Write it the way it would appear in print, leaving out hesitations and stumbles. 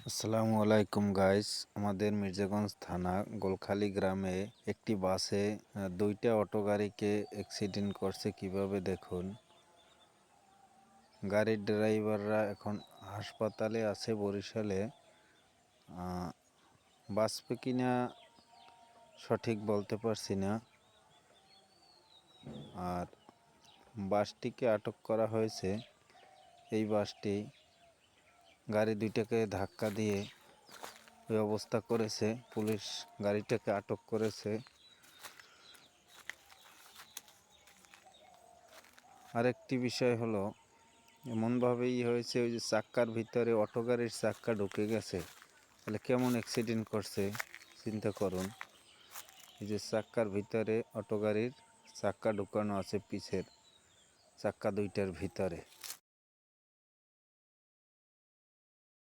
আসসালামু আলাইকুম গাইস। আমাদের মির্জাগঞ্জ থানা গোলখালি গ্রামে একটি বাসে দুইটা অটো গাড়িকে অ্যাক্সিডেন্ট করছে। কিভাবে দেখুন। গাড়ির ড্রাইভাররা এখন হাসপাতালে আছে বরিশালে। বাঁচবে কিনা সঠিক বলতে পারছি না। আর বাসটিকে আটক করা হয়েছে। এই বাসটি গাড়ি দুইটাকে ধাক্কা দিয়ে ওই অবস্থা করেছে। পুলিশ গাড়িটাকে আটক করেছে। আরেকটি বিষয় হলো, এমনভাবেই হয়েছে ওই যে চাক্কার ভিতরে অটো গাড়ির চাক্কা ঢুকে গেছে। তাহলে কেমন অ্যাক্সিডেন্ট করছে চিন্তা করুন। এই যে চাক্কার ভিতরে অটো গাড়ির চাক্কা ঢুকানো আছে, পিছের চাক্কা দুইটার ভিতরে।